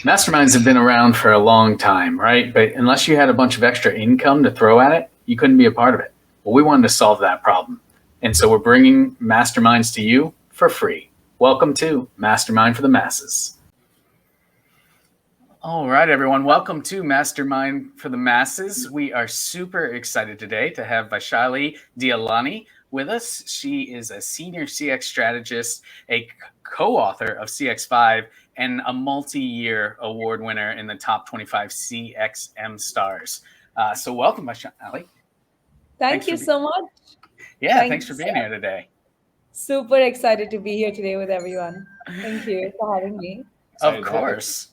Masterminds have been around for a long time, right? But unless you had a bunch of extra income to throw at it, you couldn't be a part of it. Well, we wanted to solve that problem. And so we're bringing masterminds to you for free. Welcome to Mastermind for the Masses. All right, everyone. Welcome to Mastermind for the Masses. We are super excited today to have Vaishali Dialani with us. She is a senior CX strategist, a co author of CX5, and a multi year award winner in the top 25 CXM stars. So, welcome, Vaishali. Thanks Thank for you so much. thanks for Thanks. being here today. Super excited to be here today with everyone. Thank you for having me. Of Excited to have you. course.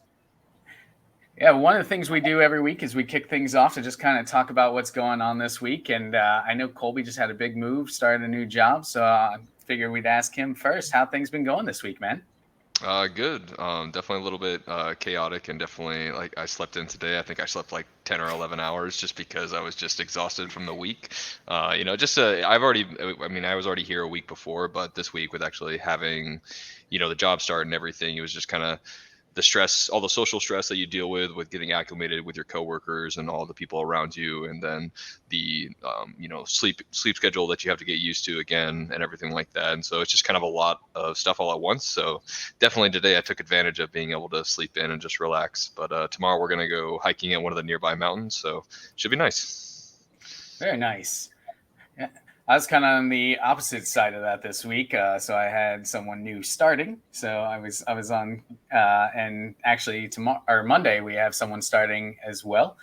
Yeah, one of the things we do every week is we kick things off to just kind of talk about what's going on this week. And I know Colby just had a big move, started a new job. So I figured we'd ask him first how things been going this week, man. Good. Definitely a little bit chaotic, and definitely like I slept in today. I think I slept like 10 or 11 hours just because I was just exhausted from the week. I've already, I mean, I was already here a week before, but this week with actually having, the job start and everything, it was just kind of the stress, all the social stress that you deal with getting acclimated with your coworkers and all the people around you, and then the sleep schedule that you have to get used to again and everything like that. And so it's just kind of a lot of stuff all at once. So definitely today I took advantage of being able to sleep in and just relax. But tomorrow we're gonna go hiking at one of the nearby mountains, so should be nice. Very nice. Yeah. I was kind of on the opposite side of that this week. So I had someone new starting. So I was on, and actually tomorrow or Monday we have someone starting as well.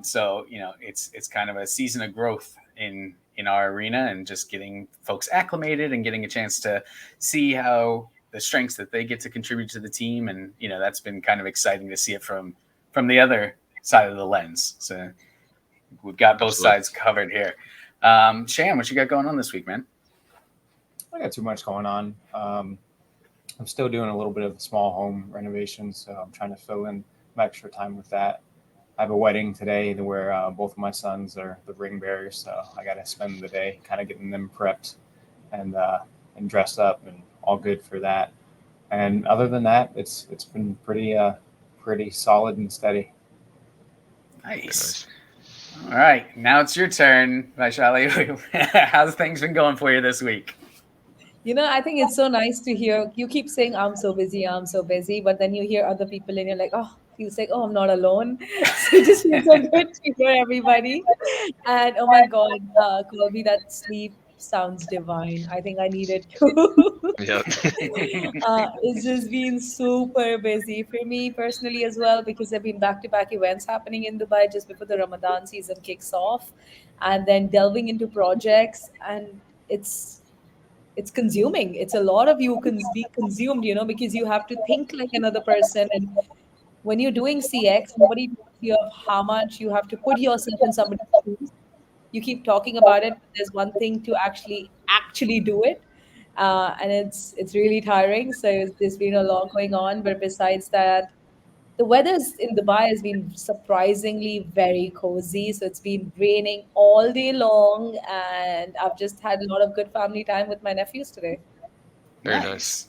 So it's kind of a season of growth in our arena and just getting folks acclimated and getting a chance to see how the strengths that they get to contribute to the team, and that's been kind of exciting to see it from the other side of the lens. So we've got both Absolutely. sides covered here. Shan, what you got going on this week, man? I got too much going on. I'm still doing a little bit of small home renovation, so I'm trying to fill in some extra time with that. I have a wedding today where both of my sons are the ring bearers, so I got to spend the day kind of getting them prepped and dressed up and all good for that. And other than that, it's been pretty solid and steady. Very Nice. nice. All right, now it's your turn, Vaishali. How's things been going for you this week? I think it's so nice to hear you keep saying, I'm so busy, but then you hear other people and you're like, oh, feels like, oh, I'm not alone. So it just feels so good to hear everybody. And oh my God, Colby, that sleep sounds divine. I think I need it too. Yeah. It's just been super busy for me personally as well because there have been back-to-back events happening in Dubai just before the Ramadan season kicks off, and then delving into projects, and it's it's consuming. It's a lot of you being consumed, because you have to think like another person, and when you're doing CX, nobody tells you of how much you have to put yourself in somebody's shoes. You keep talking about it, but there's one thing to actually do it, and it's really tiring. So there's been a lot going on, but besides that, the weather's in Dubai has been surprisingly very cozy. So it's been raining all day long, and I've just had a lot of good family time with my nephews today. Very nice. Nice.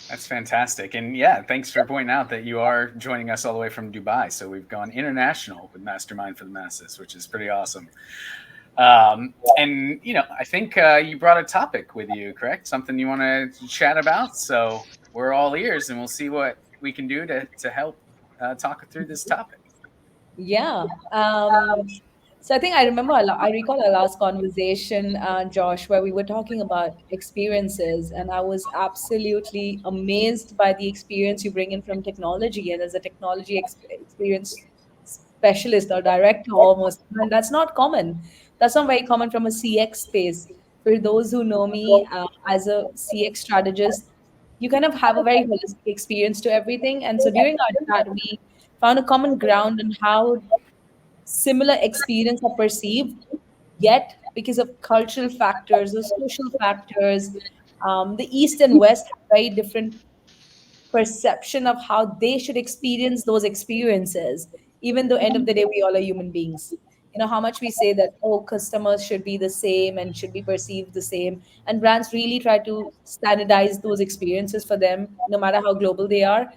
That's fantastic. And yeah, thanks for pointing out that you are joining us all the way from Dubai. So we've gone international with Mastermind for the Masses, which is pretty awesome. And I think you brought a topic with you, correct? Something you want to chat about. So we're all ears, and we'll see what we can do to help talk through this topic. Yeah. So I think I recall our last conversation, Josh, where we were talking about experiences, and I was absolutely amazed by the experience you bring in from technology. And as a technology experience specialist or director almost, and that's not common. That's not very common from a CX space. For those who know me as a CX strategist, you kind of have a very holistic experience to everything. And so during our chat, we found a common ground on how similar experience are perceived, yet because of cultural factors or social factors, the East and West have very different perception of how they should experience those experiences, even though end of the day we all are human beings. How much we say that, oh, customers should be the same and should be perceived the same, and brands really try to standardize those experiences for them no matter how global they are.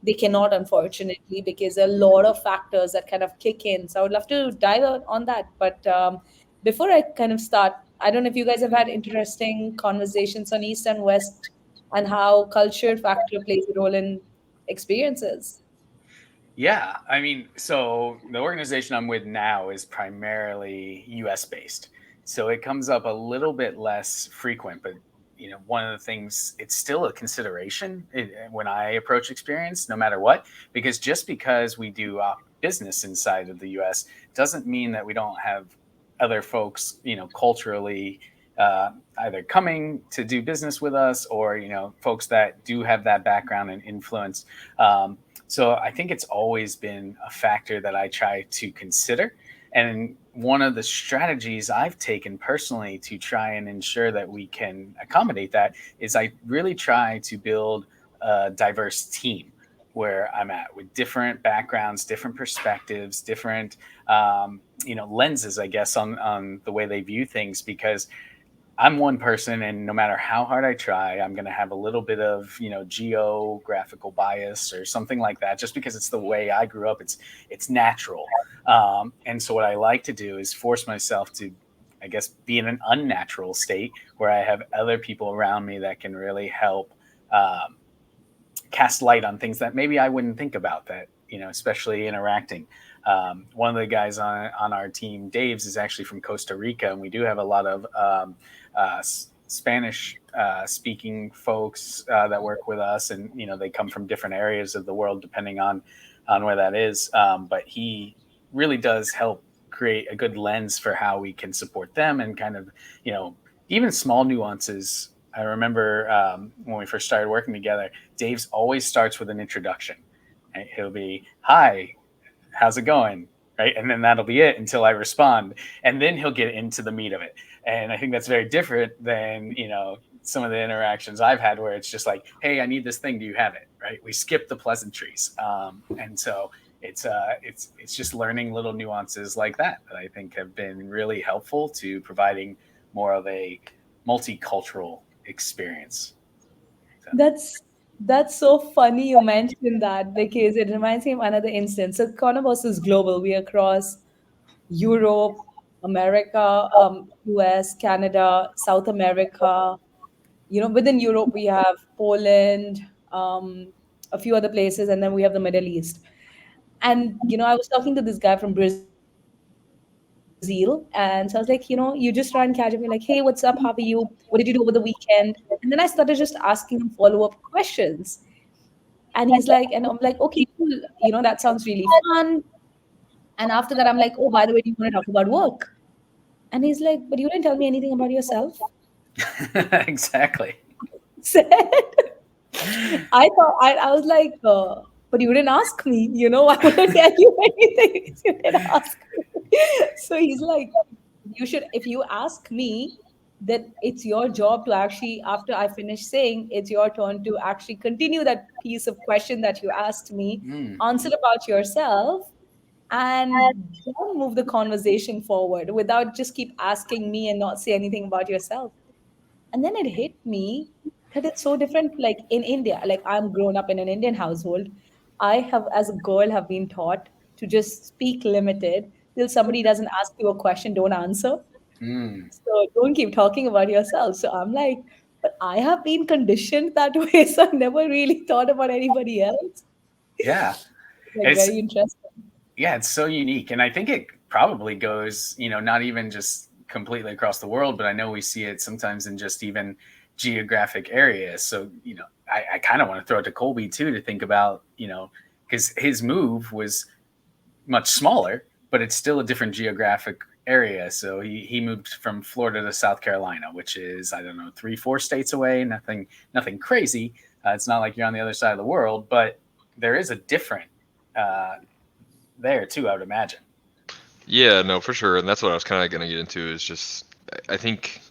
they cannot, unfortunately, because there are a lot of factors that kind of kick in. So I would love to dive on that. But before I kind of start, I don't know if you guys have had interesting conversations on East and West and how culture factor plays a role in experiences. Yeah, I mean, so the organization I'm with now is primarily US based. So it comes up a little bit less frequent, but one of the things, it's still a consideration when I approach experience, no matter what, because just because we do business inside of the US doesn't mean that we don't have other folks, culturally either coming to do business with us, or, folks that do have that background and influence. So I think it's always been a factor that I try to consider. And one of the strategies I've taken personally to try and ensure that we can accommodate that is I really try to build a diverse team where I'm at, with different backgrounds, different perspectives, different lenses, I guess, on the way they view things, because I'm one person, and no matter how hard I try, I'm going to have a little bit of, geographical bias or something like that, just because it's the way I grew up. It's natural. And so what I like to do is force myself to, I guess, be in an unnatural state where I have other people around me that can really help cast light on things that maybe I wouldn't think about, that, especially interacting. One of the guys on our team, Dave's, is actually from Costa Rica, and we do have a lot of Spanish speaking folks that work with us, and they come from different areas of the world depending on where that is. But he really does help create a good lens for how we can support them, and kind of even small nuances. I remember when we first started working together, Dave's always starts with an introduction. Right? He'll be, "Hi, how's it going?" Right? And then that'll be it until I respond. And then he'll get into the meat of it. And I think that's very different than, some of the interactions I've had where it's just like, "Hey, I need this thing. Do you have it?" Right? We skip the pleasantries. And so it's just learning little nuances like that I think have been really helpful to providing more of a multicultural experience. So. That's so funny you mentioned that, because it reminds me of another instance. So Conobos is global. We are across Europe, America, US, Canada, South America. Within Europe we have Poland, a few other places, and then we have the Middle East. And I was talking to this guy from Brazil, and so I was like, you just try and catch up. You're like, "Hey, what's up? How are you? What did you do over the weekend?" And then I started just asking him follow-up questions. And he's like, and I'm like, "Okay, cool. That sounds really fun." And after that, I'm like, "Oh, by the way, do you want to talk about work?" And he's like, "But you didn't tell me anything about yourself." Exactly. Said, I was like, "But you didn't ask me. I wouldn't tell you anything if you didn't ask me." So he's like, "You should, if you ask me, then it's your job to actually, after I finish saying, it's your turn to actually continue that piece of question that you asked me, Mm. answer about yourself, and then move the conversation forward without just keep asking me and not say anything about yourself." And then it hit me that it's so different. Like in India, like I'm grown up in an Indian household. I have, as a girl, have been taught to just speak limited. Till somebody doesn't ask you a question, don't answer. Mm. So don't keep talking about yourself. So I'm like, but I have been conditioned that way. So I never really thought about anybody else. Yeah. Like It's very interesting. Yeah, it's so unique. And I think it probably goes, not even just completely across the world, but I know we see it sometimes in just even geographic areas. So, I kind of want to throw it to Colby too, to think about, because his move was much smaller, but it's still a different geographic area. So he moved from Florida to South Carolina, which is, I don't know, 3-4 states away. Nothing crazy. It's not like you're on the other side of the world, but there is a different uh, there too, I would imagine. Yeah, no, for sure. And that's what I was kind of going to get into is just, I think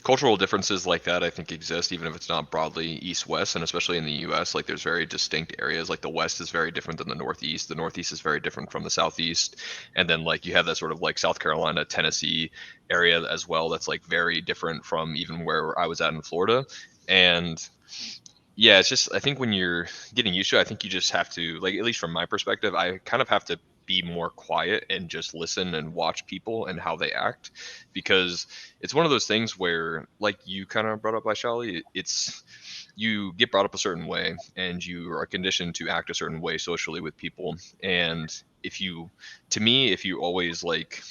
cultural differences like that, I think exist, even if it's not broadly east-west, and especially in the US, like there's very distinct areas. Like the West is very different than the Northeast. The Northeast is very different from the Southeast. And then like you have that sort of like South Carolina, Tennessee area as well. That's like very different from even where I was at in Florida. And Yeah, it's just I think when you're getting used to it, I think you just have to, like, at least from my perspective, I kind of have to be more quiet and just listen and watch people and how they act, because it's one of those things where, like you kind of brought up, Vaishali, it's you get brought up a certain way and you are conditioned to act a certain way socially with people. And if you, to me, if you always like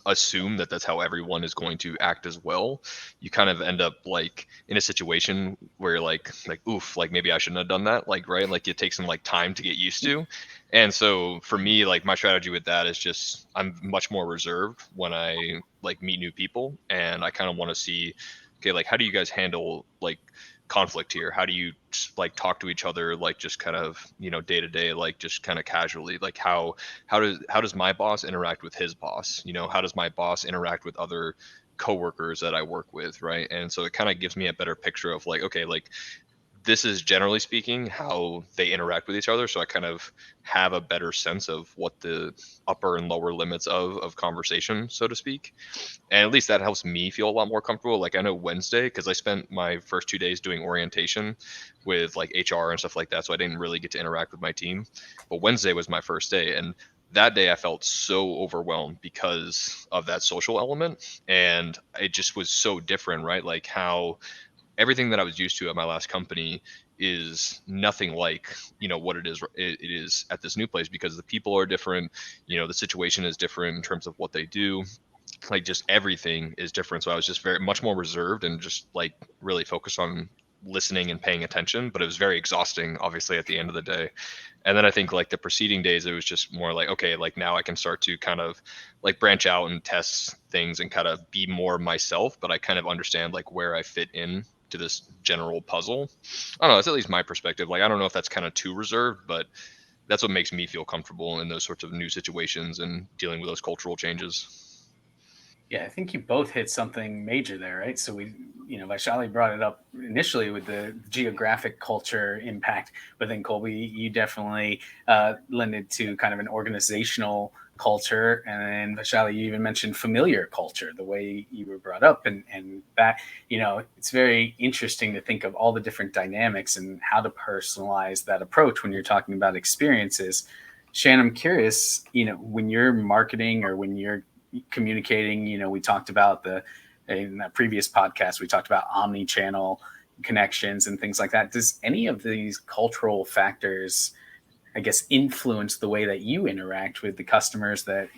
assume that that's how everyone is going to act as well, you kind of end up like in a situation where you're like oof, like maybe I shouldn't have done that, like, right, like it takes some like time to get used to. And so for me, like my strategy with that is just I'm much more reserved when I like meet new people, and I kind of want to see, okay, like how do you guys handle like conflict here? How do you like talk to each other, like just kind of, you know, day to day, like just kind of casually, like how does my boss interact with his boss, you know, how does my boss interact with other coworkers that I work with, right? And so it kind of gives me a better picture of like, okay, like this is generally speaking how they interact with each other, so I kind of have a better sense of what the upper and lower limits of conversation, so to speak. And at least that helps me feel a lot more comfortable. Like I know Wednesday, because I spent my first 2 days doing orientation with like HR and stuff like that, so I didn't really get to interact with my team. But Wednesday was my first day, and that day I felt so overwhelmed because of that social element, and it just was so different, right? Like how everything that I was used to at my last company is nothing like, you know, what it is at this new place, because the people are different, you know, the situation is different in terms of what they do, like just everything is different. So I was just very much more reserved and just like really focused on listening and paying attention, but it was very exhausting obviously at the end of the day. And then I think like the preceding days it was just more like, okay, like now I can start to kind of like branch out and test things and kind of be more myself, but I kind of understand like where I fit in to this general puzzle. I don't know, that's at least my perspective. Like I don't know if that's kind of too reserved, but that's what makes me feel comfortable in those sorts of new situations and dealing with those cultural changes. Yeah, I think you both hit something major there, right? So Vaishali brought it up initially with the geographic culture impact, but then Colby, you definitely lended to kind of an organizational culture, and then Vaishali, you even mentioned familiar culture, the way you were brought up, and that it's very interesting to think of all the different dynamics and how to personalize that approach when you're talking about experiences. Shan, I'm curious, when you're marketing or when you're communicating, we talked about in that previous podcast, we talked about omni-channel connections and things like that. Does any of these cultural factors, I guess, influence the way that you interact with the customers that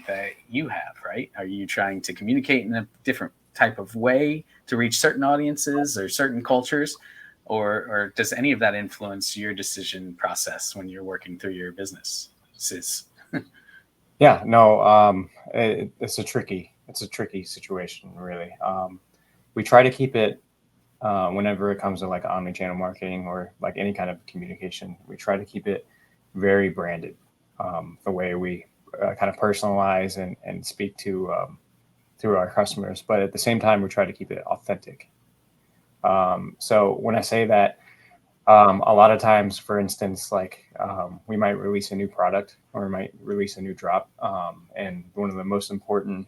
you have, right? Are you trying to communicate in a different type of way to reach certain audiences or certain cultures? Or does any of that influence your decision process when you're working through your business? Yeah, no, it's a tricky situation, really. We try to keep it, whenever it comes to like omni-channel marketing or like any kind of communication, we try to keep it very branded. The way we kind of personalize and speak to our customers, but at the same time, we try to keep it authentic. So when I say that, a lot of times, for instance, like we might release a new product or we might release a new drop. And one of the most important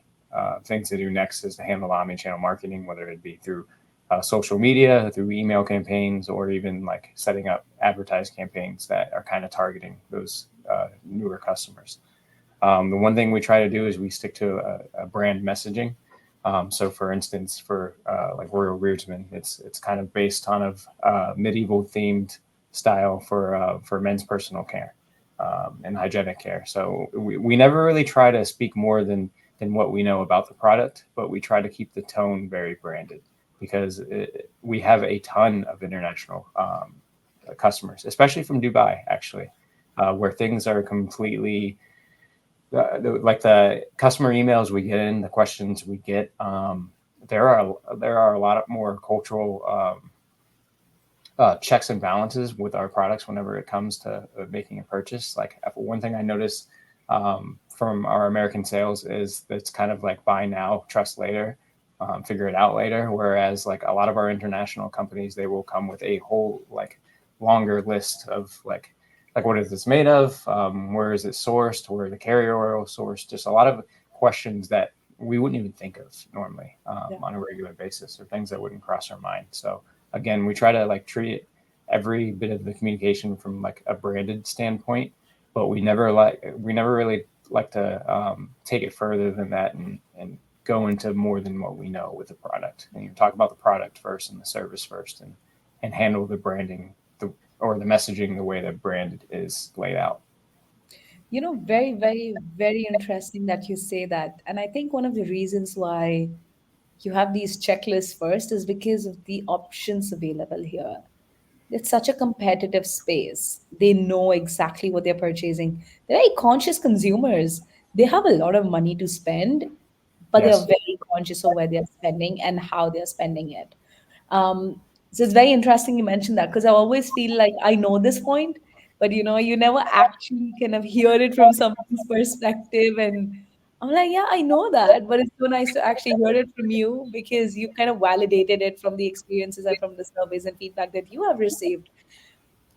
things to do next is to handle omni-channel marketing, whether it be through social media, through email campaigns, or even like setting up advertised campaigns that are kind of targeting those newer customers. The one thing we try to do is we stick to a brand messaging. So, for instance, for like Royal Rearsman, it's kind of based on a medieval themed style for men's personal care and hygienic care. So we never really try to speak more than what we know about the product, but we try to keep the tone very branded, because we have a ton of international customers, especially from Dubai, actually, where things are completely like the customer emails we get in, the questions we get. There are a lot of more cultural checks and balances with our products whenever it comes to making a purchase. Like one thing I noticed from our American sales is that it's kind of like buy now, trust later, figure it out later. Whereas like a lot of our international companies, they will come with a whole like longer list of like what is this made of? Where is it sourced? Where the carrier oil sourced? Just a lot of questions that we wouldn't even think of normally on a regular basis, or things that wouldn't cross our mind. So again, we try to like treat it every bit of the communication from like a branded standpoint, but we never really like to take it further than that and go into more than what we know with the product. And you talk about the product first and the service first, and handle the branding or the messaging the way that brand is laid out. Very, very, very interesting that you say that. And I think one of the reasons why you have these checklists first is because of the options available here. It's such a competitive space. They know exactly what they're purchasing. They're very conscious consumers. They have a lot of money to spend, but they're Yes. very conscious of where they're spending and how they're spending it. So it's very interesting you mentioned that because I always feel like I know this point, but you never actually kind of hear it from someone's perspective. And I'm like, yeah, I know that, but it's so nice to actually hear it from you because you kind of validated it from the experiences and from the surveys and feedback that you have received.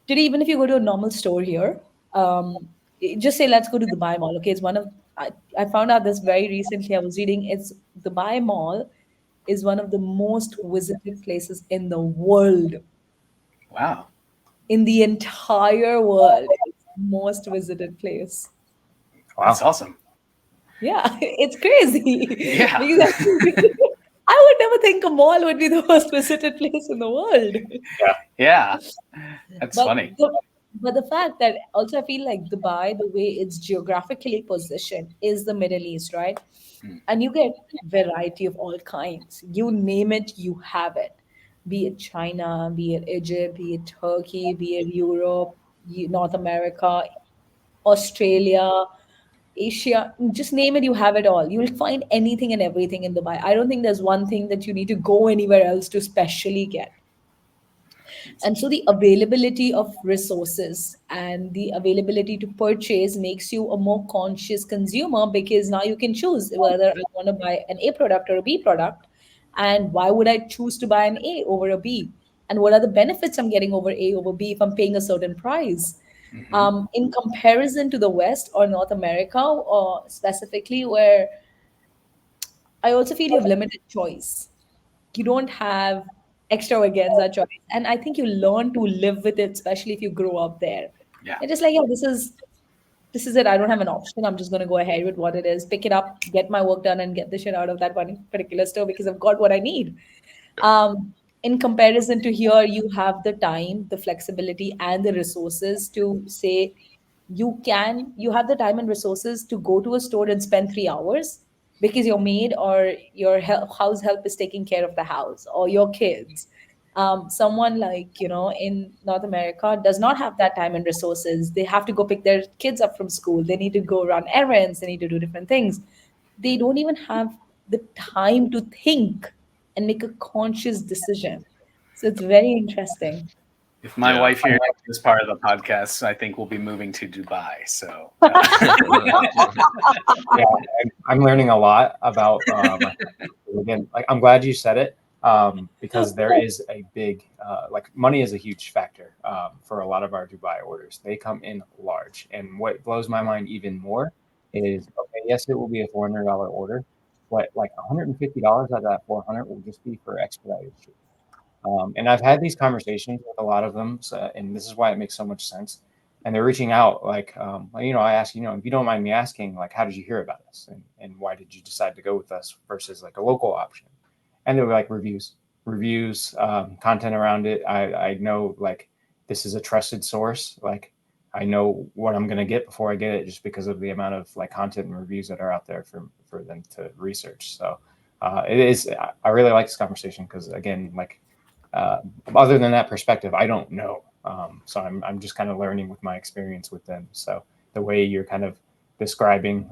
Today, even if you go to a normal store here, just say, let's go to the Dubai Mall. Okay, it's one of, I found out this very recently. I was reading it's Dubai Mall is one of the most visited places in the world. Wow, In the entire world, it's the most visited place. that's Wow. awesome. Yeah, it's crazy Yeah, because I would never think a mall would be the most visited place in the world. Yeah. yeah, that's But funny. but the fact that also I feel like Dubai, the way it's geographically positioned, is the Middle East, right? Mm. And you get variety of all kinds. You name it, you have it. Be it China, be it Egypt, be it Turkey, be it Europe, North America, Australia, Asia, just name it, you have it all. You will find anything and everything in Dubai. I don't think there's one thing that you need to go anywhere else to specially get. And so the availability of resources and the availability to purchase makes you a more conscious consumer because now you can choose whether I want to buy an A product or a B product. And why would I choose to buy an A over a B? And what are the benefits I'm getting over A over B if I'm paying a certain price? Hmm. In comparison to the West or North America, or specifically, where I also feel you have limited choice. You don't have extravaganza choice. And I think you learn to live with it, especially if you grow up there. Yeah. It's just like, yeah, this is it. I don't have an option. I'm just gonna go ahead with what it is, pick it up, get my work done, and get the shit out of that one particular store because I've got what I need. Yep. In comparison to here, you have the time, the flexibility, and the resources to say you have the time and resources to go to a store and spend 3 hours because your maid or your house help is taking care of the house or your kids. Someone like in North America does not have that time and resources. They have to go pick their kids up from school. They need to go run errands. They need to do different things. They don't even have the time to think and make a conscious decision. So it's very interesting. If my Yeah. wife hears this part of the podcast, I think we'll be moving to Dubai. So, Yeah, I'm learning a lot about again, like I'm glad you said it, because there is a big like money is a huge factor for a lot of our Dubai orders. They come in large, and what blows my mind even more is, okay, yes, it will be a $400 order, but like $150 out of that 400 will just be for expedited shipping. And I've had these conversations with a lot of them, so, and this is why it makes so much sense. And they're reaching out, like, I ask, if you don't mind me asking, like, how did you hear about us, and why did you decide to go with us versus like a local option? And they were like reviews, content around it. I know like this is a trusted source. Like I know what I'm gonna get before I get it, just because of the amount of like content and reviews that are out there for them to research. So it is. I really like this conversation because again, like uh, other than that perspective, I don't know. So I'm just kind of learning with my experience with them. So the way you're kind of describing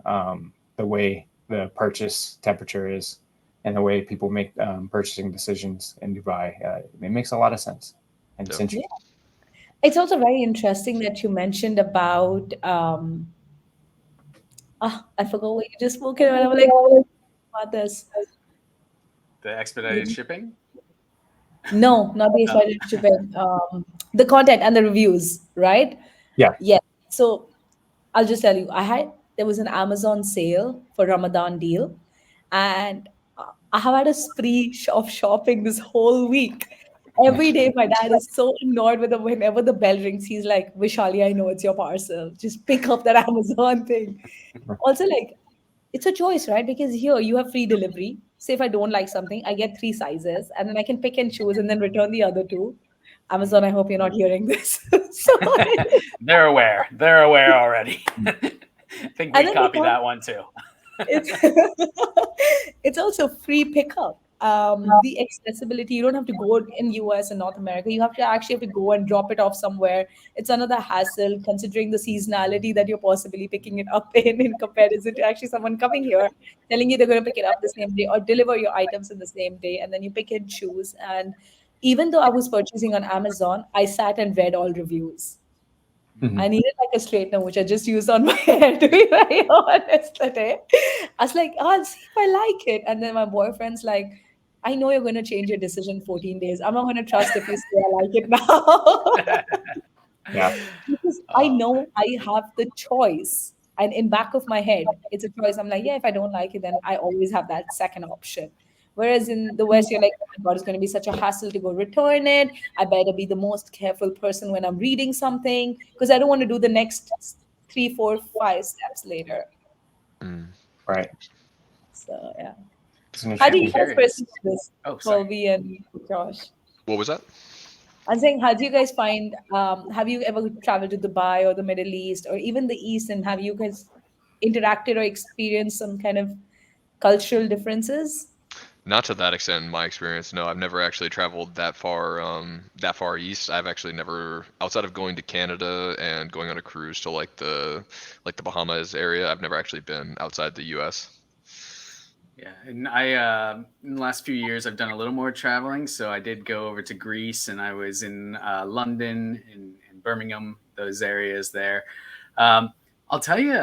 the way the purchase temperature is and the way people make purchasing decisions in Dubai, it makes a lot of sense. And it's Yep. Yeah. interesting. It's also very interesting that you mentioned about I forgot what you just spoke about. I'm like, about this. the expedited shipping. No, not the Uh, excited shipping. The content and the reviews, right? Yeah. Yes. So I'll just tell you, there was an Amazon sale for Ramadan deal, and I have had a spree of shopping this whole week. Every day, my dad is so annoyed with whenever the bell rings. He's like, "Vishali, I know it's your parcel. Just pick up that Amazon thing." Also, like, it's a choice, right? Because here you have free delivery. Say if I don't like something, I get three sizes, and then I can pick and choose, and then return the other two. Amazon, I hope you're not hearing this. So, They're aware. They're aware already. I think and we then copy because that one too. it's it's also free pickup. The accessibility, you don't have to go in US and North America. You have to actually have to go and drop it off somewhere. It's another hassle considering the seasonality that you're possibly picking it up in comparison to actually someone coming here telling you they're going to pick it up the same day or deliver your items in the same day, and then you pick and choose. And even though I was purchasing on Amazon, I sat and read all reviews. I needed like a straightener, which I just used on my hair, to be very honest today. I was like, I'll see if I like it. And then my boyfriend's like, I know you're going to change your decision 14 days. I'm not going to trust if you say I like it now. Yeah. Because I Oh, know I have the choice. And in back of my head, it's a choice. I'm like, yeah, if I don't like it, then I always have that second option. Whereas in the West, you're like, oh my God, it's going to be such a hassle to go return it. I better be the most careful person when I'm reading something because I don't want to do the next three, four, five steps later. Mm. Right. So, yeah. It's an How do I'm you interesting. guys curious. perceive this, Oh, sorry. Colby and Josh? What was that? I'm saying, how do you guys find? Have you ever traveled to Dubai or the Middle East or even the East, and have you guys interacted or experienced some kind of cultural differences? Not to that extent in my experience. No, I've never actually traveled that far east. I've actually never, outside of going to Canada and going on a cruise to like the Bahamas area, I've never actually been outside the U.S. Yeah, and in the last few years I've done a little more traveling. So I did go over to Greece, and I was in London and Birmingham, those areas there. Um, I'll tell you,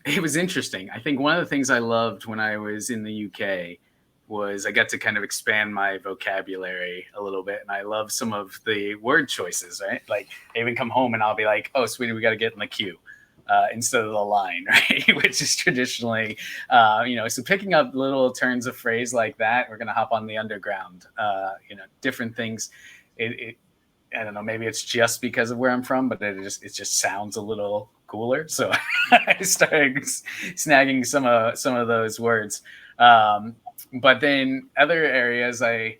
it was interesting. I think one of the things I loved when I was in the UK was I got to kind of expand my vocabulary a little bit, and I love some of the word choices. Right, like I even come home and I'll be like, "Oh, sweetie, we got to get in the queue." Instead of the line, right? Which is traditionally, so picking up little turns of phrase like that, we're going to hop on the underground, different things. It, I don't know, maybe it's just because of where I'm from, but it just sounds a little cooler. So I started snagging some of those words. But then other areas, I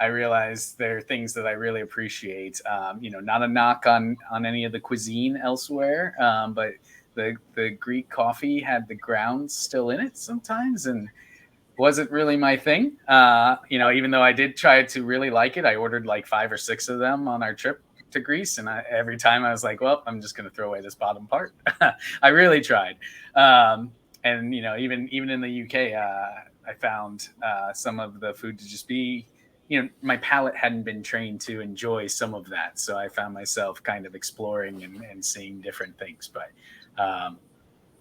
realized there are things that I really appreciate. Not a knock on any of the cuisine elsewhere, but the Greek coffee had the grounds still in it sometimes, and wasn't really my thing. Even though I did try to really like it, I ordered like 5 or 6 of them on our trip to Greece, and every time I was like, well, I'm just going to throw away this bottom part. I really tried. And even in the UK, I found some of the food to just be, my palate hadn't been trained to enjoy some of that, so I found myself kind of exploring and seeing different things. But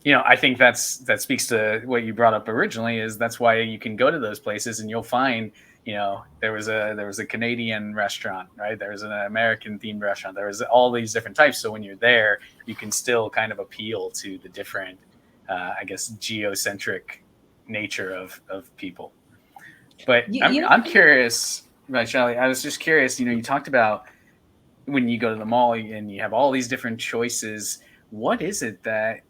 I think that speaks to what you brought up originally. Is that's why you can go to those places and you'll find, there was a Canadian restaurant, right? There was an American themed restaurant. There was all these different types. So when you're there, you can still kind of appeal to the different, I guess, geocentric nature of people. But You, I'm you know, I'm curious, Vaishali. I was just curious. You talked about when you go to the mall and you have all these different choices. What is it that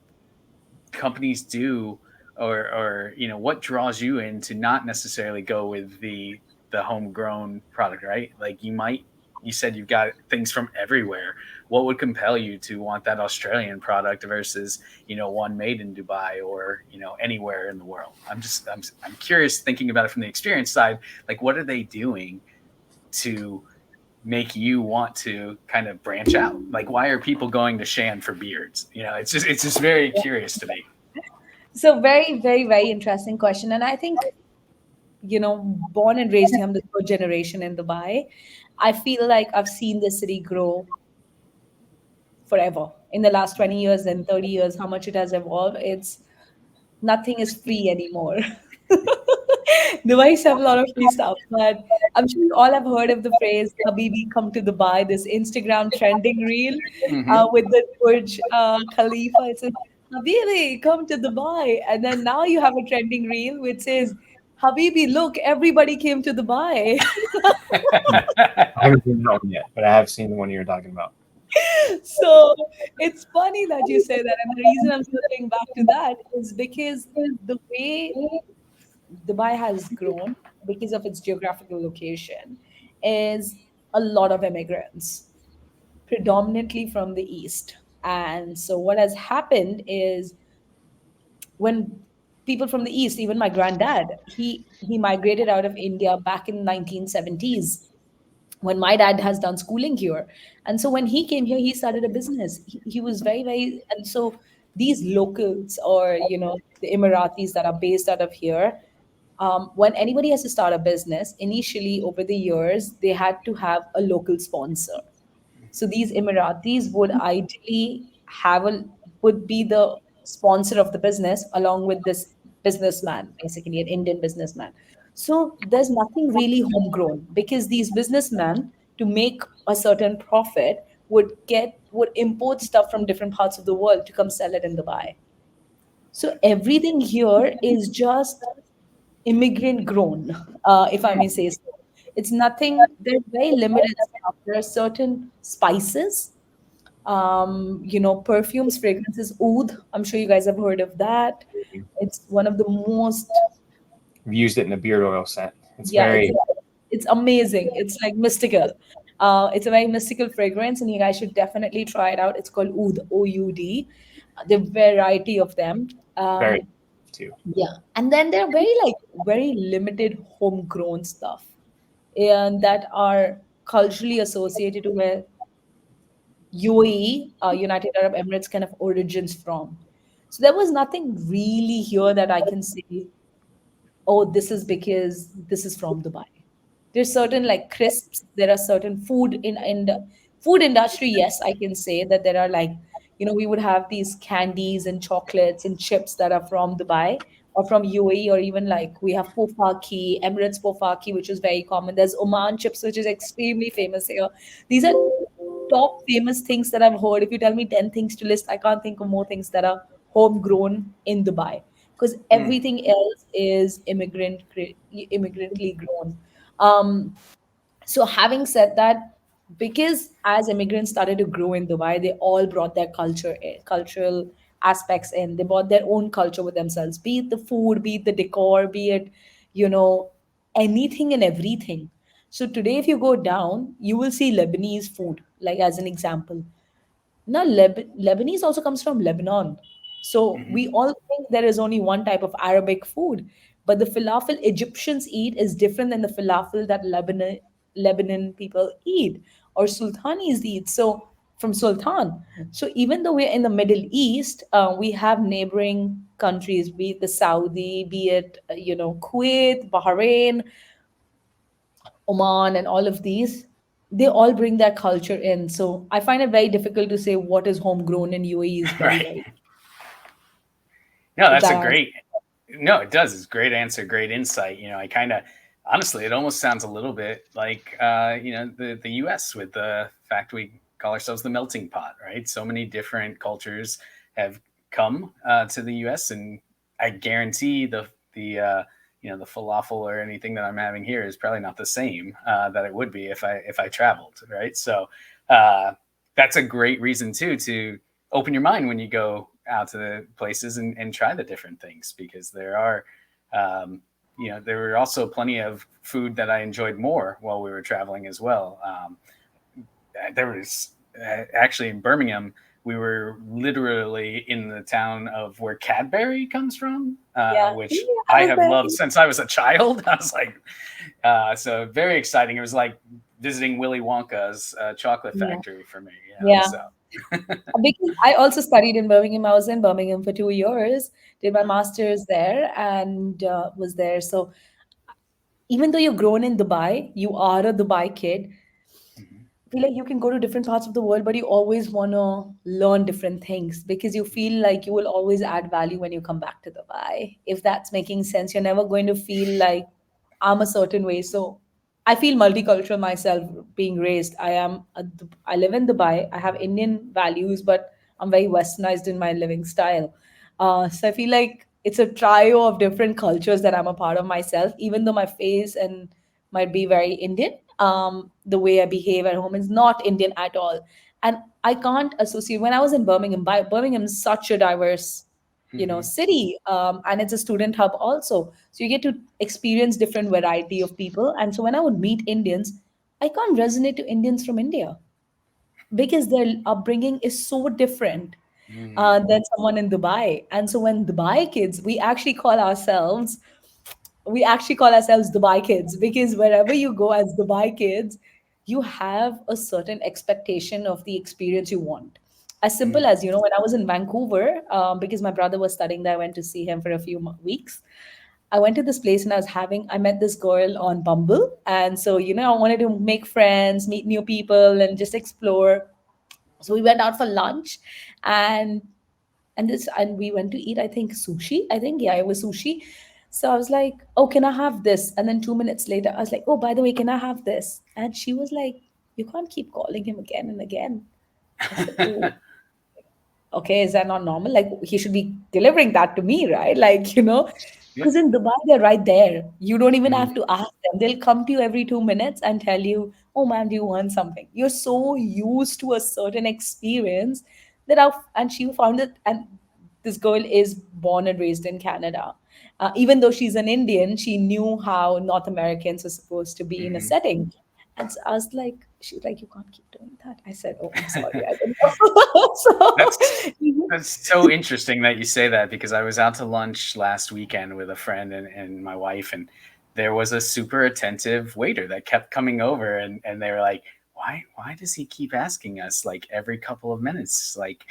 companies do, or what draws you in to not necessarily go with the homegrown product, right? Like you said you've got things from everywhere. What would compel you to want that Australian product versus one made in Dubai or anywhere in the world? I'm curious, thinking about it from the experience side. Like, what are they doing to make you want to kind of branch out? Like, why are people going to Shan for beards? It's just very curious to me. so very, very, very interesting question. And I think, born and raised here, I'm the third generation in Dubai. I feel like I've seen the city grow forever in the last 20 years and 30 years, how much it has evolved. It's nothing is free anymore. Dubai used to have a lot of free stuff, but I'm sure you all have heard of the phrase "Habibi, come to Dubai." This Instagram trending reel Mm-hmm. with the Burj Khalifa. It says, "Habibi, come to Dubai," and then now you have a trending reel which says, Habibi, look, everybody came to Dubai. I haven't seen that one yet, but I have seen the one you're talking about. So it's funny that you say that. And the reason I'm circling back to that is because the way Dubai has grown because of its geographical location is a lot of immigrants, predominantly from the east. And so what has happened is when people from the east, even my granddad, he migrated out of India back in 1970s when my dad has done schooling here. And so when he came here, he started a business. He was very, and so these locals or, the Emiratis that are based out of here, when anybody has to start a business, initially over the years, they had to have a local sponsor. So these Emiratis would ideally have a would be the sponsor of the business along with this businessman, basically an Indian businessman. So there's nothing really homegrown because these businessmen, to make a certain profit, would import stuff from different parts of the world to come sell it in Dubai. So everything here is just immigrant grown, if I may say so. It's nothing, they're very limited stuff. There are certain spices, perfumes, fragrances, oud. I'm sure you guys have heard of that. It's one of the most, I've used it in a beard oil scent. It's yeah, very it's amazing. It's like mystical. It's a very mystical fragrance, and you guys should definitely try it out. It's called oud, O-U-D. The variety of them. very too. Yeah, and then there are very limited homegrown stuff, and that are culturally associated to where UAE, United Arab Emirates, kind of origins from. So there was nothing really here that I can say, oh, this is because this is from Dubai. There's certain like crisps. There are certain food in the food industry. Yes, I can say that there are like, we would have these candies and chocolates and chips that are from Dubai or from UAE, or even like we have pofaki, Emirates pofaki, which is very common. There's Oman chips, which is extremely famous here. These are top famous things that I've heard. If you tell me 10 things to list, I can't think of more things that are homegrown in Dubai because Mm, everything else is immigrantly grown. Um, so having said that, because as immigrants started to grow in Dubai, they all brought their cultural aspects in. They brought their own culture with themselves, be it the food, be it the decor, be it, you know, anything and everything. So today, if you go down, you will see Lebanese food, like as an example. Now, Lebanese also comes from Lebanon. So mhm. we all think there is only one type of Arabic food, but the falafel Egyptians eat is different than the falafel that Lebanon people eat or Sultanis eat. So from Sultan. So even though we're in the Middle East, we have neighboring countries, be it the Saudi, be it Kuwait, Bahrain, Oman, and all of these, they all bring their culture in. So I find it very difficult to say what is homegrown in UAE is very, Right. very, No, if that's that a answers. great. No, it does. It's a great answer, great insight. I kind of, honestly, it almost sounds a little bit like, the U.S. with the fact we call ourselves the melting pot, right? So many different cultures have come to the U.S. and I guarantee the falafel or anything that I'm having here is probably not the same that it would be if I traveled, right? So uh, that's a great reason too to open your mind when you go out to the places and try the different things because um, there were also plenty of food that I enjoyed more while we were traveling as well. There was actually in Birmingham, we were literally in the town of where Cadbury comes from, Yeah. which Yeah, I I was have there. loved since I was a child. I was like, so very exciting. It was like visiting Willy Wonka's chocolate Yeah. factory for me. Yeah. So Because I also studied in Birmingham. I was in Birmingham for 2 years, did my master's there, and was there. So even though you're grown in Dubai, you are a Dubai kid. mhm. Feel like you can go to different parts of the world, but you always want to learn different things because you feel like you will always add value when you come back to Dubai. If that's making sense, you're never going to feel like I'm a certain way. So I feel multicultural myself being raised. I live in Dubai. I have Indian values, but I'm very westernized in my living style. So I feel like it's a trio of different cultures that I'm a part of myself, even though my face and might be very Indian. The way I behave at home is not Indian at all. And I can't associate when I was in Birmingham. Birmingham is such a diverse, Hmm. city, and it's a student hub also. So you get to experience different variety of people. And so when I would meet Indians, I can't resonate to Indians from India because their upbringing is so different Mm. than someone in Dubai. And so when Dubai kids, we actually call ourselves Dubai kids because wherever you go as Dubai kids, you have a certain expectation of the experience you want. As simple Mm. as, when I was in Vancouver, because my brother was studying there, I went to see him for a few weeks. I went to this place and I met this girl on Bumble. And so, I wanted to make friends, meet new people, and just explore. So we went out for lunch, and and we went to eat, I think, sushi. I think, yeah, it was sushi. So I was like, oh, can I have this? And then 2 minutes later, I was like, oh, by the way, can I have this? And she was like, you can't keep calling him again and again. I said, oh, okay, is that not normal? Like, he should be delivering that to me, right? Like, Yep. because in Dubai, they're right there. You don't even have Mhm. to ask them. They'll come to you every 2 minutes and tell you, oh, ma'am, do you want something? You're so used to a certain experience and she found it, and this girl is born and raised in Canada. Even though she's an Indian, she knew how North Americans are supposed to be in a Mhm. setting. And so I was like, she's like, you can't keep doing that. I said, oh, I'm sorry. I didn't know. That's So, that's so interesting that you say that because I was out to lunch last weekend with a friend and my wife, and there was a super attentive waiter that kept coming over, and they were like, why does he keep asking us like every couple of minutes? Like,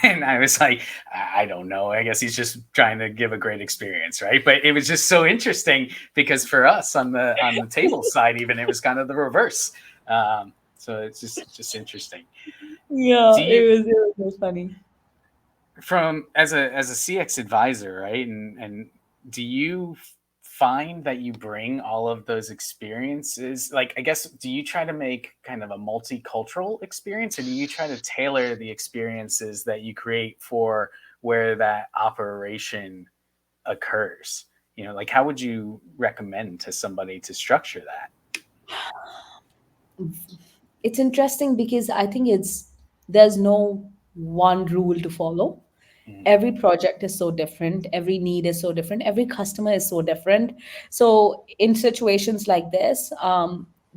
and I was like, I don't know. I guess he's just trying to give a great experience, right? But it was just so interesting because for us on the table side, even it was kind of the reverse. So it's just interesting. yeah, Do it you was, funny. from as a CX advisor, right? And do you find that you bring all of those experiences? Like, I guess, do you try to make kind of a multicultural experience, or do you try to tailor the experiences that you create for where that operation occurs? Like, how would you recommend to somebody to structure that? It's interesting because I think there's no one rule to follow. Mm. Every project is so different, every need is so different, every customer is so different. So in situations like this,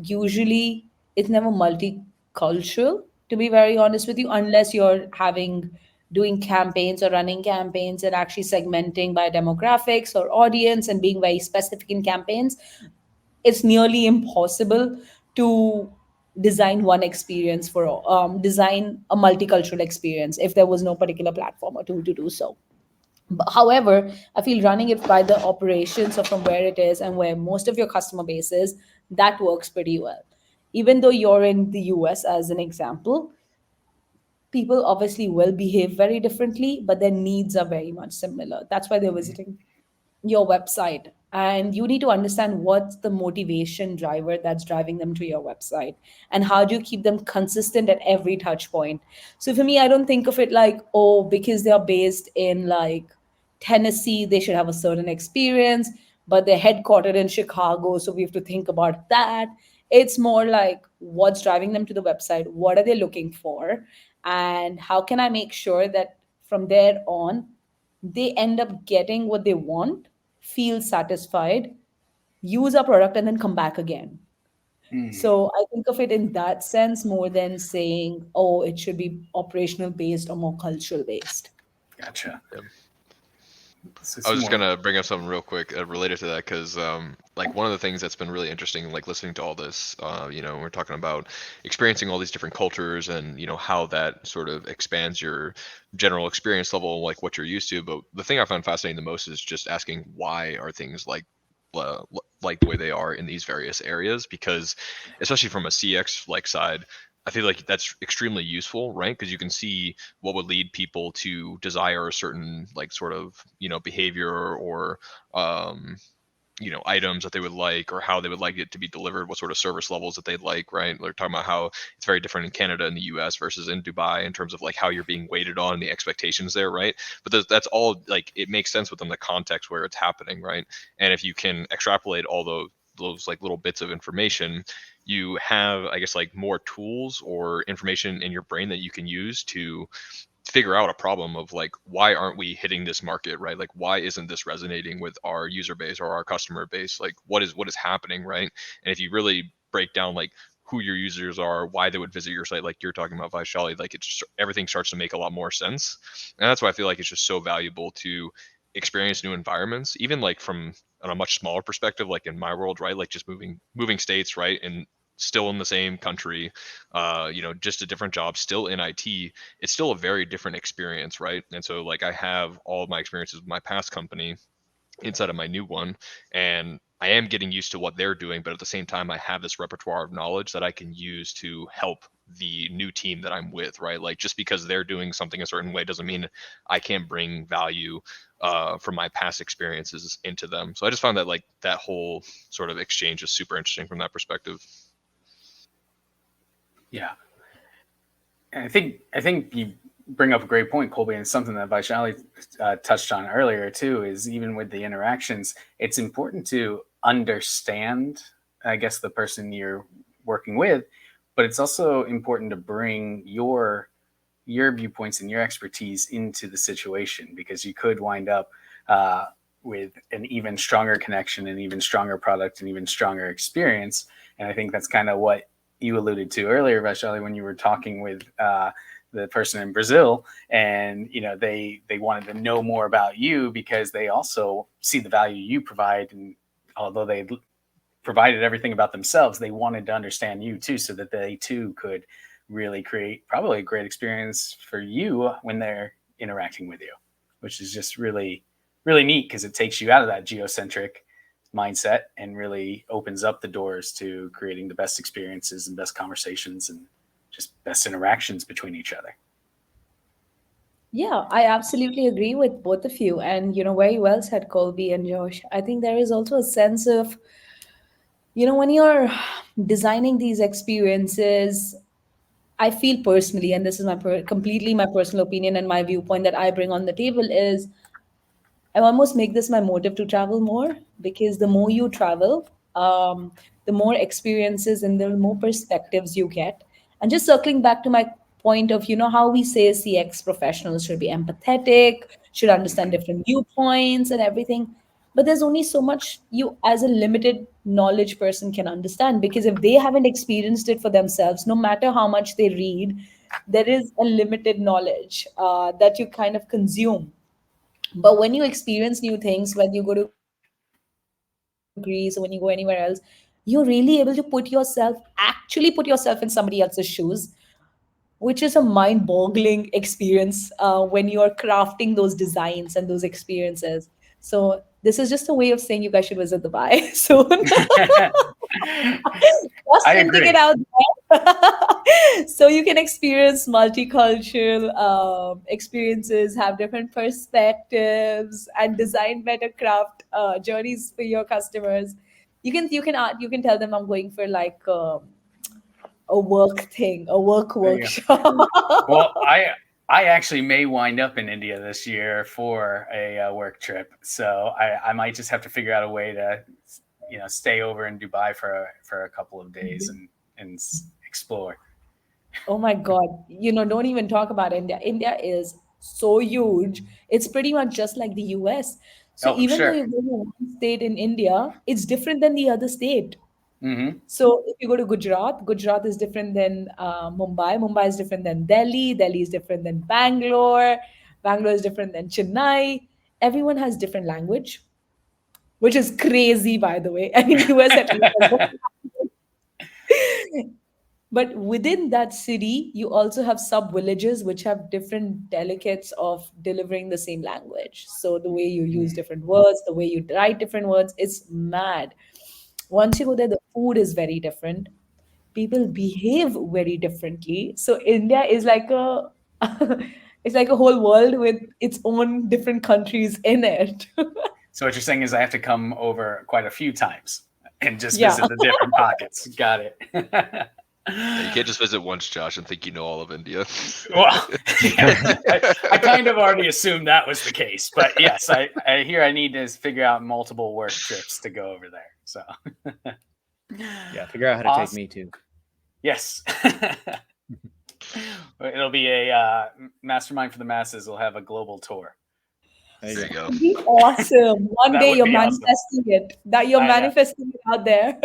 usually it's never multicultural, to be very honest with you, unless you're having doing campaigns or running campaigns and actually segmenting by demographics or audience and being very specific in campaigns. It's nearly impossible to design a multicultural experience if there was no particular platform or tool to do so. But however, I feel running it by the operations or from where it is and where most of your customer base is, that works pretty well. Even though you're in the US, as an example, people obviously will behave very differently, but their needs are very much similar. That's why they're Mhm. visiting your website, and you need to understand what's the motivation driver that's driving them to your website, and how do you keep them consistent at every touch point. So for me, I don't think of it like, oh, because they're based in like Tennessee, they should have a certain experience, but they're headquartered in Chicago, so we have to think about that. It's more like, what's driving them to the website, what are they looking for, and how can I make sure that from there on they end up getting what they want, feel satisfied, use our product, and then come back again. Mm. So I think of it in that sense more than saying, oh, it should be operational based or more cultural based. Gotcha. So I was some just more. gonna bring up something real quick related to that because, like, one of the things that's been really interesting, like listening to all this, we're talking about experiencing all these different cultures and how that sort of expands your general experience level, like what you're used to. But the thing I find fascinating the most is just asking why are things like the way they are in these various areas, because especially from a CX like side. I feel like that's extremely useful, right? Because you can see what would lead people to desire a certain like sort of behavior or um items that they would like, or how they would like it to be delivered, what sort of service levels that they'd like, right? They're talking about how it's very different in Canada and the US versus in Dubai in terms of like how you're being weighted on and the expectations there, right? But that's all like, it makes sense within the context where it's happening, right? And if you can extrapolate all those like little bits of information, you have, I guess, like more tools or information in your brain that you can use to figure out a problem of like, why aren't we hitting this market, right? Like, why isn't this resonating with our user base or our customer base? Like, what is happening, right? And if you really break down like who your users are, why they would visit your site, like you're talking about, Vaishali, like it's just, everything starts to make a lot more sense. And that's why I feel like it's just so valuable to experience new environments, even like from on a much smaller perspective, like in my world, right? Like just moving states, right? And still in the same country, just a different job, still in IT, it's still a very different experience, right? And so like I have all of my experiences with my past company inside of my new one, and I am getting used to what they're doing, but at the same time I have this repertoire of knowledge that I can use to help the new team that I'm with, right? Like just because they're doing something a certain way doesn't mean I can't bring value from my past experiences into them. So I just found that like that whole sort of exchange is super interesting from that perspective. Yeah. And I think you bring up a great point, Colby, and something that Vaishali touched on earlier too. Is even with the interactions, it's important to understand, I guess, the person you're working with, but it's also important to bring your viewpoints and your expertise into the situation, because you could wind up uh, with an even stronger connection, an even stronger product, an even stronger experience. And I think that's kind of what you alluded to earlier, Vaishali, when you were talking with the person in Brazil, and they wanted to know more about you because they also see the value you provide, and although they provided everything about themselves, they wanted to understand you too, so that they too could really create probably a great experience for you when they're interacting with you, which is just really, really neat because it takes you out of that geocentric mindset and really opens up the doors to creating the best experiences and best conversations and just best interactions between each other. Yeah, I absolutely agree with both of you. And, very well said, Colby and Josh. I think there is also a sense of, when you're designing these experiences, I feel personally, and this is completely my personal opinion and my viewpoint that I bring on the table, is I almost make this my motive to travel more, because the more you travel, the more experiences and the more perspectives you get. And just circling back to my point of, how we say CX professionals should be empathetic, should understand different viewpoints and everything. But there's only so much you, as a limited knowledge person, can understand, because if they haven't experienced it for themselves, no matter how much they read, there is a limited knowledge that you kind of consume. But when you experience new things, when you go to Greece or when you go anywhere else, you're really able to actually put yourself in somebody else's shoes, which is a mind-boggling experience when you are crafting those designs and those experiences. So this is just a way of saying you guys should visit Dubai soon. Just I hinting it agree. out there. So you can experience multicultural experiences, have different perspectives, and design better craft journeys for your customers. You can tell them I'm going for like a work thing, a work There you go. workshop. Well, I actually may wind up in India this year for a work trip, so I might just have to figure out a way to stay over in Dubai for a couple of days and explore. Oh my God. Don't even talk about India. India is so huge. It's pretty much just like the US. So Oh, even though sure. you go to one state in India, it's different than the other state. Hmm. So if you go to Gujarat, Gujarat is different than Mumbai. Mumbai is different than Delhi. Delhi is different than Bangalore. Bangalore is different than Chennai. Everyone has different language, which is crazy, by the way. I mean, US at least has but within that city, you also have sub villages which have different delicates of delivering the same language. So the way you use different words, the way you write different words, it's mad. Once you go there, the food is very different. People behave very differently. So India is like a it's like a whole world with its own different countries in it. So what you're saying is I have to come over quite a few times and just Yeah. visit the different pockets. Got it. Yeah, you can't just visit once, Josh, and think you know all of India. Well, I kind of already assumed that was the case, but yes, I need to figure out multiple work trips to go over there. So Yeah, figure out how to Awesome. take me too. Yes. It'll be a mastermind for the masses. Will have a global tour. There you go. That'd be awesome. One That day would you're be awesome. manifesting it. That you're I know. manifesting it out there.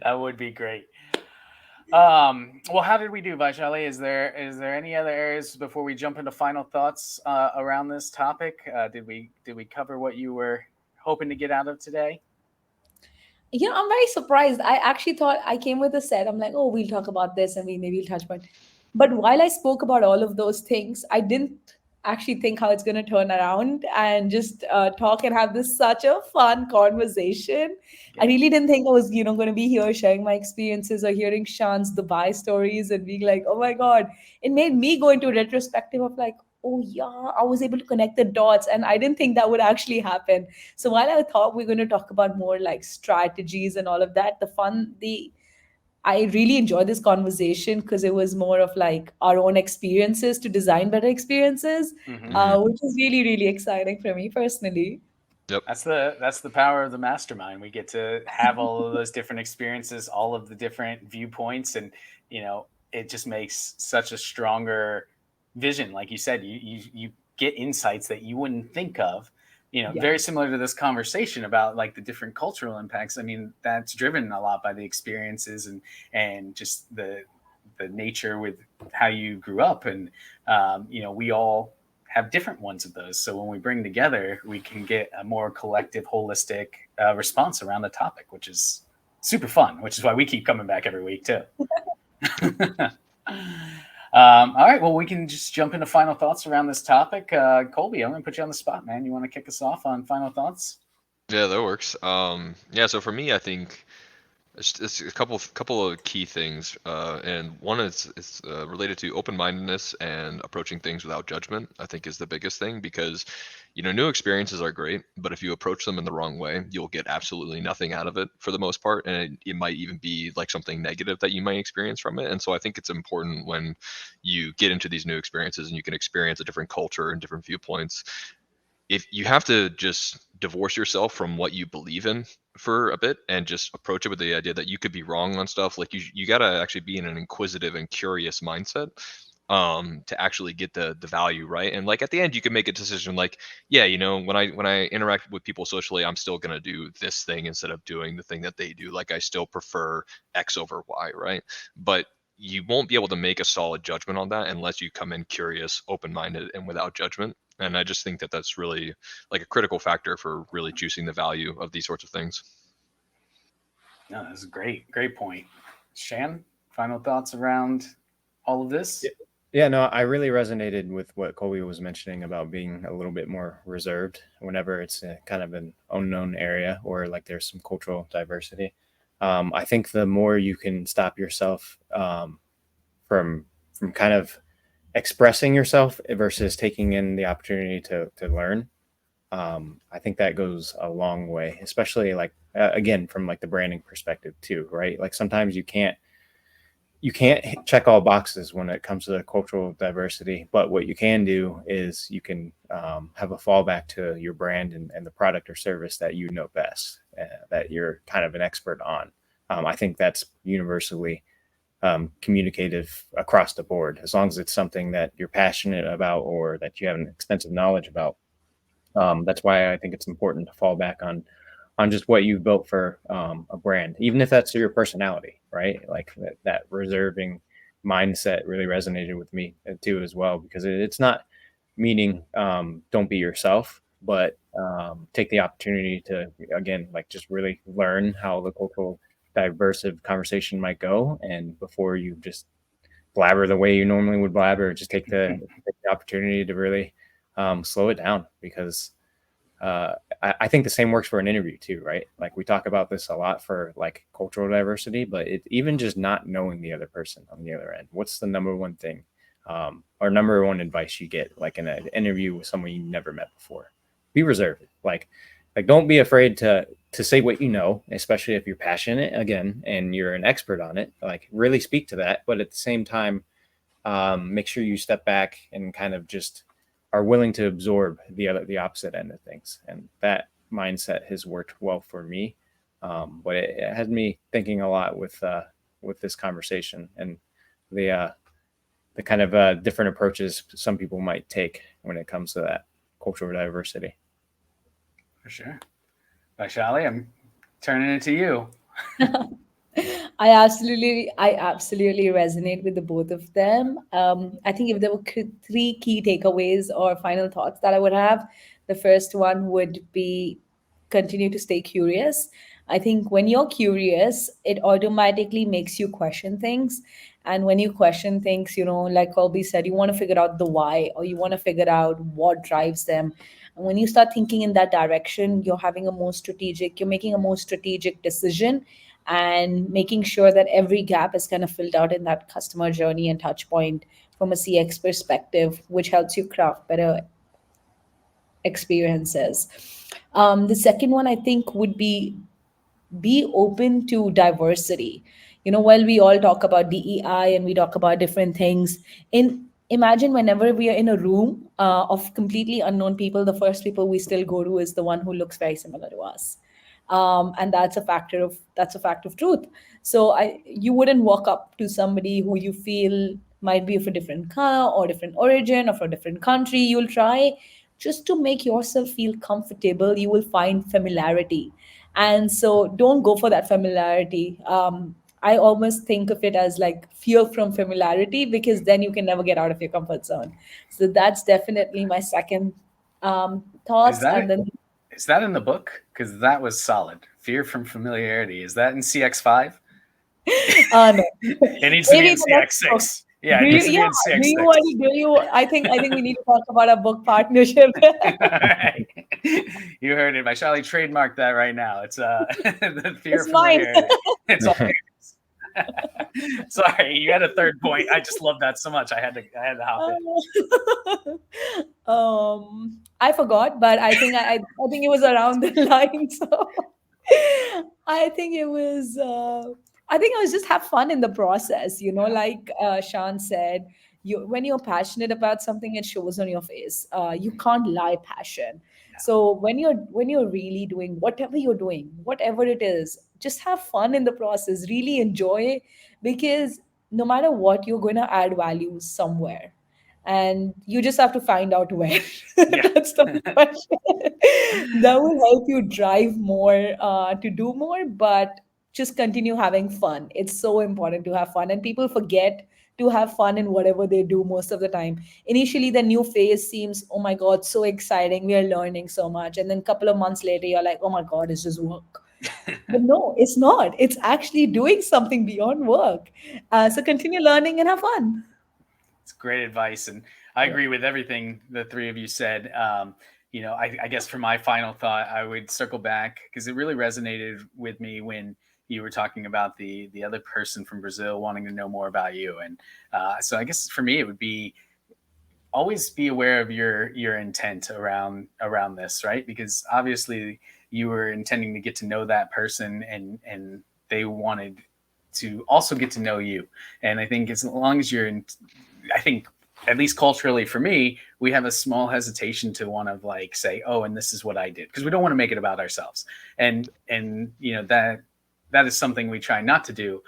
That would be great. Well, how did we do, Vaishali? Is there any other areas before we jump into final thoughts around this topic? Did we cover what you were hoping to get out of today? I'm very surprised. I actually thought I came with a set. I'm like, oh, we'll talk about this and maybe we'll touch upon. But while I spoke about all of those things, I didn't actually think how it's going to turn around and just talk and have this such a fun conversation. I really didn't think I was, going to be here sharing my experiences or hearing Shan's Dubai stories and being like, oh my God. It made me go into a retrospective of like, oh yeah, I was able to connect the dots. And I didn't think that would actually happen. So while I thought we're going to talk about more like strategies and all of that, I really enjoyed this conversation because it was more of like our own experiences to design better experiences, which is really, really exciting for me personally. Yep. That's the power of the mastermind. We get to have all of those different experiences, all of the different viewpoints, and it just makes such a stronger vision. Like you said, you get insights that you wouldn't think of. Very similar to this conversation about like the different cultural impacts. I mean, that's driven a lot by the experiences and just the nature with how you grew up, and we all have different ones of those. So when we bring together, we can get a more collective, holistic response around the topic, which is super fun, which is why we keep coming back every week too. All right, well, we can just jump into final thoughts around this topic. Colby, I'm going to put you on the spot, man. You want to kick us off on final thoughts? Yeah, that works. Yeah, so for me, I think it's a couple of key things, and one is related to open-mindedness and approaching things without judgment. I think is the biggest thing because new experiences are great, but if you approach them in the wrong way, you'll get absolutely nothing out of it for the most part, and it might even be like something negative that you might experience from it. And so I think it's important when you get into these new experiences and you can experience a different culture and different viewpoints, if you have to just divorce yourself from what you believe in for a bit and just approach it with the idea that you could be wrong on stuff, like you got to actually be in an inquisitive and curious mindset to actually get the value right. And like at the end you can make a decision like, yeah, when I interact with people socially, I'm still going to do this thing instead of doing the thing that they do. Like I still prefer X over Y, right? But you won't be able to make a solid judgment on that unless you come in curious, open-minded, and without judgment. And I just think that that's really like a critical factor for really choosing the value of these sorts of things. No, that's a great point. Shan, final thoughts around all of this? Yeah, no, I really resonated with what Colby was mentioning about being a little bit more reserved whenever it's kind of an unknown area or like there's some cultural diversity. I think the more you can stop yourself from kind of expressing yourself versus taking in the opportunity to learn, I think that goes a long way, especially like again from like the branding perspective too, right? Like sometimes you can't check all boxes when it comes to the cultural diversity, but what you can do is you can have a fallback to your brand and the product or service that you know best, that you're kind of an expert on. I think that's universally communicative across the board, as long as it's something that you're passionate about or that you have an extensive knowledge about. That's why I think it's important to fall back on just what you've built for a brand, even if that's your personality, right? Like that reserving mindset really resonated with me too as well, because it's not meaning don't be yourself, but take the opportunity to, again, like just really learn how the cultural diversive conversation might go. And before you just blabber the way you normally would blabber, just take the opportunity to really slow it down, because I think the same works for an interview too, right? Like we talk about this a lot for like cultural diversity, but even just not knowing the other person on the other end. What's the number one thing or number one advice you get like in an interview with someone you never met before? Be reserved. Like like, don't be afraid to say what you know, especially if you're passionate again and you're an expert on it. Like, really speak to that, but at the same time, make sure you step back and kind of just are willing to absorb the opposite end of things. And that mindset has worked well for me. But it had me thinking a lot with this conversation and the kind of different approaches some people might take when it comes to that cultural diversity. For sure. Vaishali, I'm turning it to you. I absolutely resonate with the both of them. I think if there were three key takeaways or final thoughts that I would have, the first one would be continue to stay curious. I think when you're curious, it automatically makes you question things. And when you question things, like Colby said, you want to figure out the why, or you want to figure out what drives them. And when you start thinking in that direction, you're making a more strategic decision, and making sure that every gap is kind of filled out in that customer journey and touch point from a CX perspective, which helps you craft better experiences. The second one I think would be open to diversity. While we all talk about DEI and we talk about different things, imagine whenever we are in a room of completely unknown people, the first people we still go to is the one who looks very similar to us. And that's a fact of truth. So you wouldn't walk up to somebody who you feel might be of a different color or different origin or from a different country. You'll try just to make yourself feel comfortable. You will find familiarity, and so don't go for that familiarity. I almost think of it as like fear from familiarity, because then you can never get out of your comfort zone. So that's definitely my second Is thoughts. that And it? then Is that in the book? Because that was solid. Fear from familiarity. Is that in CX5? no, It needs to be maybe in the next book. CX6. Yeah, Do it you? needs to be Yeah. in Do you CX6. want to? Do you? I think we need to talk about a book partnership. Right. You heard it. Vaishali trademarked that right now. It's the fear It's of mine. familiarity. It's all yours. Sorry, you had a third point. I just love that so much. I had to hop in. I forgot, but I think it was around the line. So I think it was. I think it was just have fun in the process. Like Shan said, when you're passionate about something, it shows on your face. You can't lie passion. So when you're really doing whatever it is, just have fun in the process. Really enjoy, because no matter what, you're going to add value somewhere, and you just have to find out where. Yeah. That's the question. That will help you drive more, to do more, but just continue having fun. It's so important to have fun, and people forget to have fun in whatever they do most of the time. Initially, the new phase seems, oh my god, so exciting, we are learning so much, and then a couple of months later you're like, oh my god, it's just work. But no, it's not. It's actually doing something beyond work. So continue learning and have fun. It's great advice, and I agree with everything the three of you said. I guess for my final thought, I would circle back because it really resonated with me when you were talking about the other person from Brazil wanting to know more about you, and so I guess for me it would be always be aware of your intent around this, right? Because obviously you were intending to get to know that person, and they wanted to also get to know you. And I think as long as I think at least culturally for me, we have a small hesitation to want to like say, oh, and this is what I did, because we don't want to make it about ourselves. And that is something we try not to do,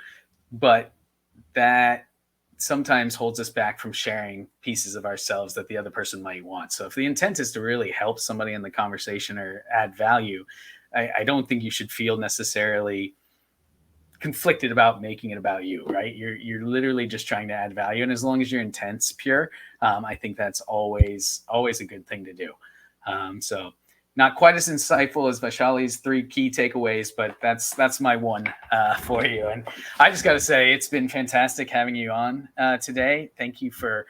but that sometimes holds us back from sharing pieces of ourselves that the other person might want. So if the intent is to really help somebody in the conversation or add value, I don't think you should feel necessarily conflicted about making it about you, right? You're literally just trying to add value, and as long as your intent's pure, I think that's always a good thing to do. So not quite as insightful as Vaishali's three key takeaways, but that's my one for you. And I just got to say, it's been fantastic having you on today. Thank you for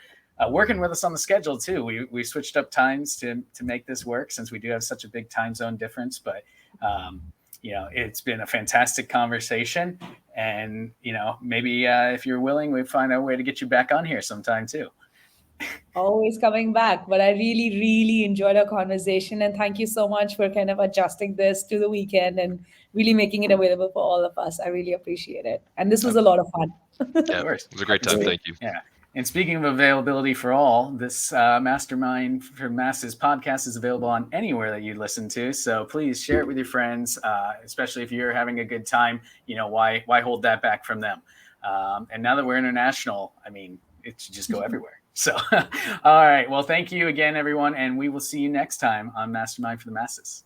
working with us on the schedule too. We switched up times to make this work, since we do have such a big time zone difference. But it's been a fantastic conversation, and maybe if you're willing, we find a way to get you back on here sometime too. Always coming back. But I really, really enjoyed our conversation. And thank you so much for kind of adjusting this to the weekend and really making it available for all of us. I really appreciate it. And this was a lot of fun. Of Yeah, course. it was a great time. Thank you. Yeah. And speaking of availability for all, this Mastermind for Masses podcast is available on anywhere that you listen to. So please share it with your friends, especially if you're having a good time. Why hold that back from them? And now that we're international, I mean, it should just go everywhere. So, all right. Well, thank you again, everyone. And we will see you next time on Mastermind for the Masses.